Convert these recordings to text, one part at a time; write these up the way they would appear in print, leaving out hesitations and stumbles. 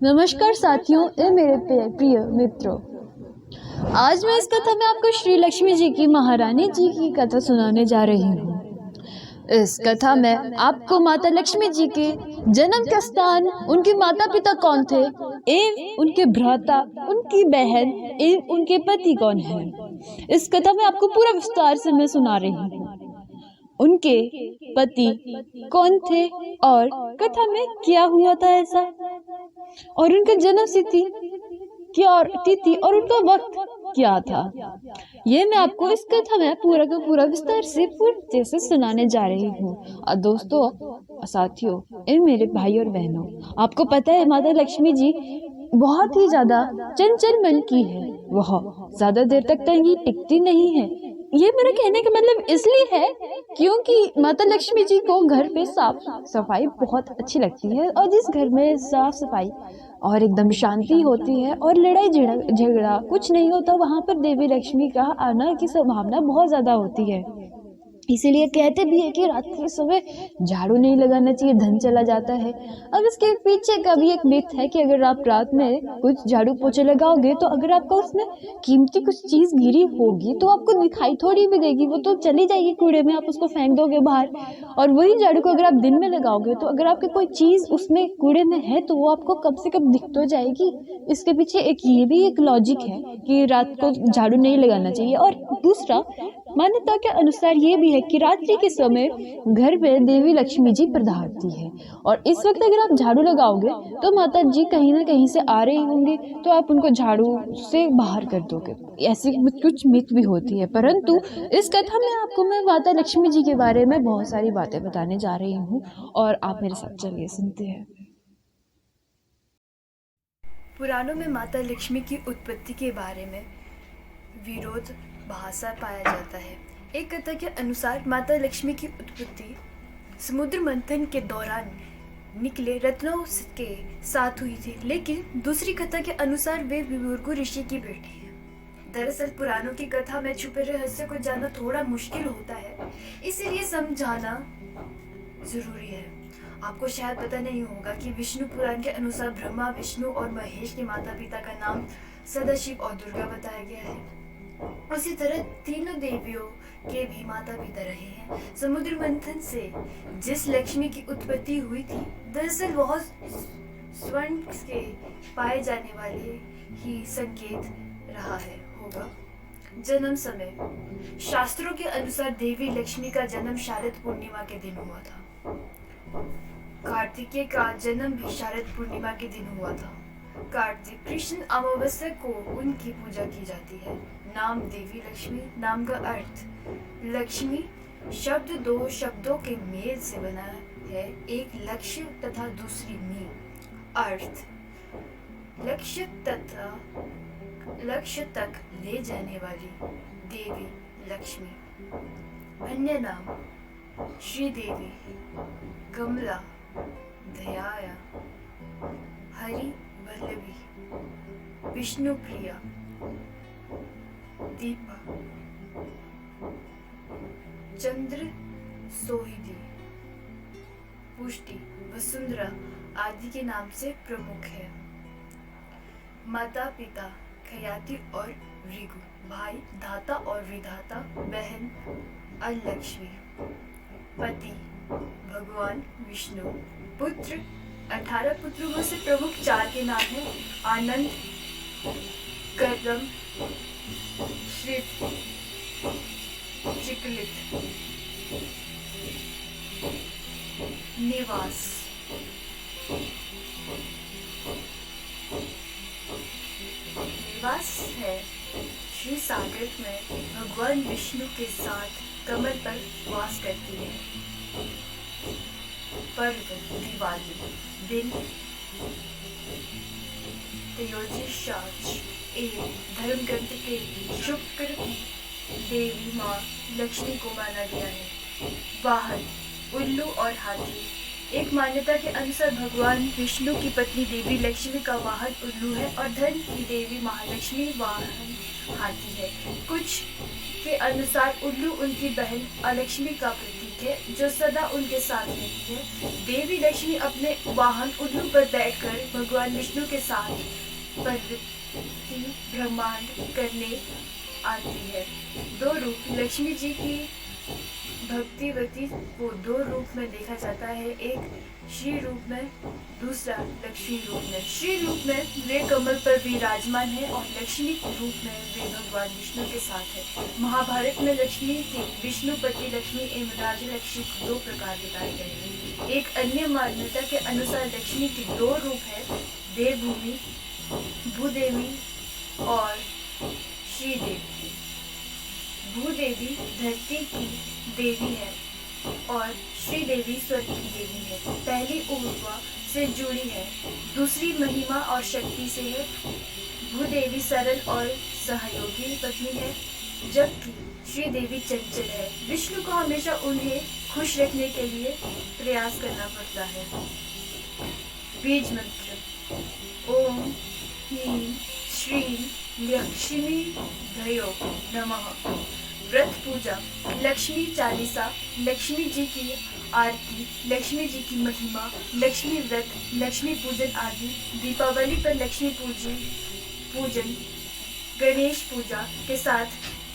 नमस्कार साथियों ए मेरे प्रिय मित्रों। आज मैं इस कथा में आपको श्री लक्ष्मी जी की महारानी जी की कथा सुनाने जा रही हूँ। इस कथा में आपको माता लक्ष्मी जी के जन्म का स्थान, उनके माता पिता कौन थे एवं उनके भ्राता, उनकी बहन एवं उनके पति कौन है, इस कथा में आपको पूरा विस्तार से मैं सुना रही हूँ। उनके पति कौन थे और कथा में क्या हुआ था ऐसा, और उनका जन्म तिथि और उनका वक्त क्या था, ये मैं आपको इस कथा में पूरा का पूरा विस्तार से पूर्ण से सुनाने जा रही हूँ। और दोस्तों, साथियों, इन मेरे भाई और बहनों, आपको पता है माता लक्ष्मी जी बहुत ही ज्यादा चंचल मन की है। वह ज्यादा देर तक तंगी टिकती नहीं है। ये मेरा कहने का मतलब इसलिए है क्योंकि माता लक्ष्मी जी को घर पे साफ सफाई बहुत अच्छी लगती है, और जिस घर में साफ सफाई और एकदम शांति होती है और लड़ाई झगड़ा कुछ नहीं होता, वहां पर देवी लक्ष्मी का आना की संभावना बहुत ज्यादा होती है। इसीलिए कहते भी है कि रात के समय झाड़ू नहीं लगाना चाहिए, धन चला जाता है। अब इसके पीछे का भी एक मिथ है कि अगर आप रात में कुछ झाड़ू पोछे लगाओगे तो अगर आपका उसमें कीमती कुछ चीज गिरी होगी तो आपको दिखाई थोड़ी भी देगी, वो तो चली जाएगी कूड़े में, आप उसको फेंक दोगे बाहर। और वही झाड़ू को अगर आप दिन में लगाओगे तो अगर आपकी कोई चीज उसमें कूड़े में है तो वो आपको कम से कम दिख तो जाएगी। इसके पीछे ये भी एक लॉजिक है कि रात को झाड़ू नहीं लगाना चाहिए। और दूसरा, मान्यता के अनुसार ये भी है कि रात्रि के समय घर में देवी लक्ष्मी जी पधारती है, और इस वक्त अगर आप झाड़ू लगाओगे तो माता जी कहीं ना कहीं से आ रही होंगी, तो आप उनको झाड़ू से बाहर कर दोगे। ऐसी कुछ मिथ भी होती है, परंतु इस कथा में आपको मैं माता लक्ष्मी जी के बारे में बहुत सारी बातें बताने जा रही हूँ, और आप मेरे साथ चलिए सुनते हैं। पुराणों में माता लक्ष्मी की उत्पत्ति के बारे में विरोध भाषा पाया जाता है। एक कथा के अनुसार माता लक्ष्मी की उत्पत्ति समुद्र मंथन के दौरान निकले रत्नों के साथ हुई थी, लेकिन दूसरी कथा के अनुसार वे विभुर्गु ऋषि की बेटी है। दरअसल पुराणों की कथा में छुपे रहस्य को जानना थोड़ा मुश्किल होता है, इसीलिए समझाना जरूरी है। आपको शायद पता नहीं होगा कि विष्णु पुराण के अनुसार ब्रह्मा, विष्णु और महेश के माता पिता का नाम सदाशिव और दुर्गा बताया गया है। उसी तरह तीनों देवियों के भी माता पिता रहे हैं। समुद्र मंथन से जिस लक्ष्मी की उत्पत्ति हुई थी, दरअसल वह स्वर्ण के पाए जाने वाले ही संकेत रहा है होगा। जन्म समय शास्त्रों के अनुसार देवी लक्ष्मी का जन्म शारद पूर्णिमा के दिन हुआ था। कार्तिकेय का जन्म भी शारद पूर्णिमा के दिन हुआ था। कार्तिक कृष्ण अमावस्या को उनकी पूजा की जाती है। नाम देवी लक्ष्मी नाम का अर्थ लक्ष्मी शब्द दो शब्दों के मेल से बना है, एक लक्ष्य तथा दूसरी मी। अर्थ लक्ष्य तक ले जाने वाली देवी लक्ष्मी। अन्य नाम श्रीदेवी, कमला, दयाया, हरि वल्लभी, विष्णु प्रिया, दीपा, चंद्र सोहिनी, पुष्टि, वसुंधरा आदि के नाम से प्रमुख है। माता पिता खयाति और भृगु, भाई धाता और विधाता, बहन अलक्ष्मी, पति भगवान विष्णु, पुत्र 18 पुत्रों में से प्रमुख 4 के नाम हैं आनंद, कर्दम, श्रित, चिकलित, निवास। निवास है श्री सागर में भगवान विष्णु के साथ कमल पर वास करती है। पर्व दिवाली, दिन त्रयोदशी एवं धर्म ग्रंथ के शुक्र देवी माँ लक्ष्मी को माना गया है। वाहन उल्लू और हाथी, एक मान्यता के अनुसार भगवान विष्णु की पत्नी देवी लक्ष्मी का वाहन उल्लू है और धन की देवी महालक्ष्मी वाहन हाथी है। कुछ के अनुसार उल्लू उनकी बहन अलक्ष्मी का प्रतीक है जो सदा उनके साथ रहती है। देवी लक्ष्मी अपने वाहन उल्लू पर बैठकर भगवान विष्णु के साथ प्रवृत्ति ब्रह्मांड करने आती है। दो रूप लक्ष्मी जी की भक्तिवती को दो रूप में देखा जाता है, एक श्री रूप में, दूसरा लक्ष्मी रूप में। श्री रूप में वे कमल पर विराजमान है और लक्ष्मी रूप में वे भगवान विष्णु के साथ है। महाभारत में लक्ष्मी के विष्णुपति लक्ष्मी एवं राजलक्ष्मी को दो प्रकार बताए गए हैं। एक अन्य मान्यता के अनुसार लक्ष्मी के दो रूप है, देवभूमि भूदेवी और श्रीदेवी। भूदेवी धरती की देवी है और श्रीदेवी स्वर्ग की देवी है। पहली ऊर्वा से जुड़ी है, दूसरी महिमा और शक्ति से है। भूदेवी सरल और सहयोगी पत्नी है जबकि श्रीदेवी चंचल है। विष्णु को हमेशा उन्हें खुश रखने के लिए प्रयास करना पड़ता है। बीज मंत्र ओम ह्रीं श्रीं लक्ष्मी भयो नमः। व्रत पूजा लक्ष्मी चालीसा, लक्ष्मी जी की आरती, लक्ष्मी जी की महिमा, लक्ष्मी व्रत, लक्ष्मी पूजन आदि। दीपावली पर लक्ष्मी पूजन गणेश पूजा के साथ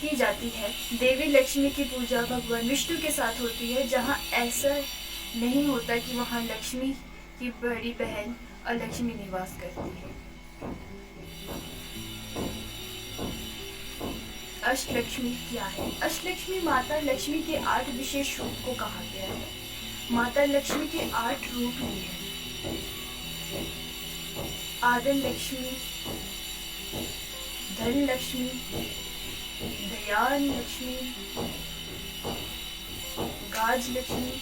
की जाती है। देवी लक्ष्मी की पूजा भगवान विष्णु के साथ होती है। जहाँ ऐसा नहीं होता कि वहाँ लक्ष्मी की बड़ी बहन अलक्ष्मी निवास करती है। अष्टलक्ष्मी क्या है? अष्टलक्ष्मी माता लक्ष्मी के 8 विशेष रूप को कहा गया है। माता लक्ष्मी के 8 रूप ही हैं। आदन लक्ष्मी, धन लक्ष्मी, दयान लक्ष्मी, गाज लक्ष्मी,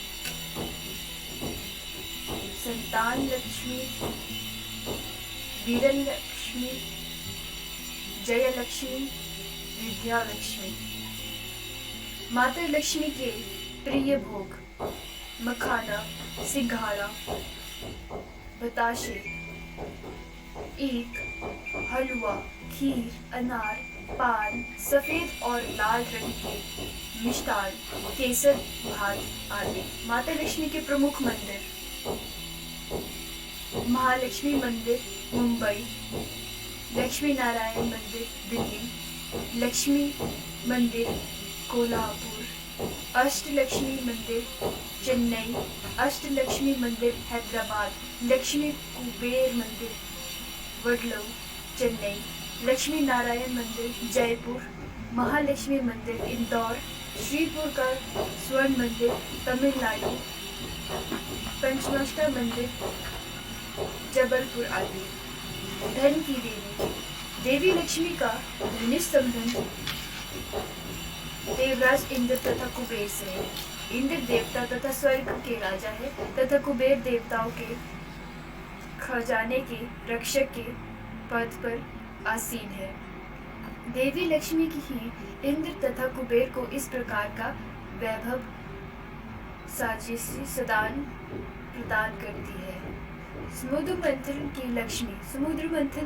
संतान लक्ष्मी, वीरन लक्ष्मी, जय लक्ष्मी, विद्या लक्ष्मी। माता लक्ष्मी के प्रिय भोग मखाना, सिंघाड़ा, बताशे, ईख, हलवा, खीर, अनार, पान, सफेद और लाल रंग के मिष्टान, केसर भात आदि। माता लक्ष्मी के प्रमुख मंदिर महालक्ष्मी मंदिर मुंबई, लक्ष्मी नारायण मंदिर दिल्ली, लक्ष्मी मंदिर कोल्हापुर, अष्टलक्ष्मी मंदिर चेन्नई, अष्टलक्ष्मी मंदिर हैदराबाद, लक्ष्मी कुबेर मंदिर वडलू चेन्नई, लक्ष्मी नारायण मंदिर जयपुर, महालक्ष्मी मंदिर इंदौर, श्रीपुर का स्वर्ण मंदिर तमिलनाडु, पंचमष्टा मंदिर जबलपुर आदि। धन की देवी देवी लक्ष्मी का घनिष्ठ संबंध देवराज इंद्र तथा कुबेर से है। इंद्र देवता तथा स्वर्ग के राजा है तथा कुबेर देवताओं के खजाने के रक्षक के पद पर आसीन है। देवी लक्ष्मी की ही इंद्र तथा कुबेर को इस प्रकार का वैभव साजिशी सदान प्रदान करती है। समुद्र मंथन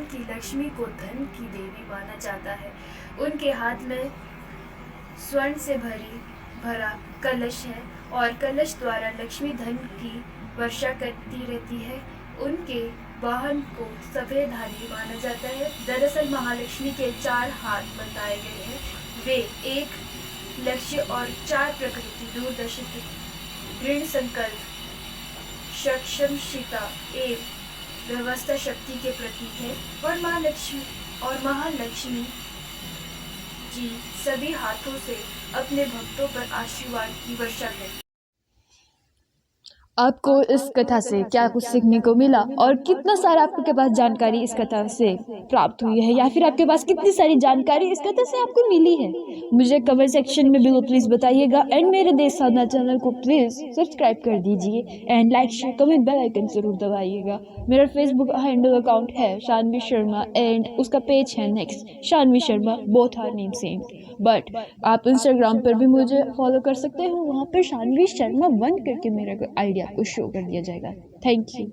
की लक्ष्मी को धन की देवी माना जाता है। उनके हाथ में स्वर्ण से भरा कलश है और कलश द्वारा लक्ष्मी धन की वर्षा करती रहती है। उनके वाहन को सफेद हाथी माना जाता है। दरअसल महालक्ष्मी के 4 हाथ बताए गए हैं। वे एक लक्ष्य और 4 प्रकृति दूरदर्शी दृढ़ संकल्प सक्षमता एवं व्यवस्था शक्ति के प्रतीक है और महालक्ष्मी जी सभी हाथों से अपने भक्तों पर आशीर्वाद की वर्षा करती। आपको इस कथा से क्या कुछ सीखने को मिला और कितना सारा आपके पास जानकारी इस कथा से प्राप्त हुई है या फिर आपके पास कितनी सारी जानकारी इस कथा से आपको मिली है, मुझे कमेंट सेक्शन में बिल्कुल प्लीज बताइएगा। एंड मेरे देश साधना चैनल को प्लीज सब्सक्राइब कर दीजिए and like share comment bell icon जरूर दबाइएगा। मेरा फेसबुक हैंडल अकाउंट है शानवी शर्मा एंड उसका पेज है next Shanvi Sharma, both are name same. But आप इंस्टाग्राम पर भी मुझे फॉलो कर सकते हो, वहाँ पर शानवी शर्मा 1 करके मेरा आइडिया आपको शो कर दिया जाएगा। Thank you.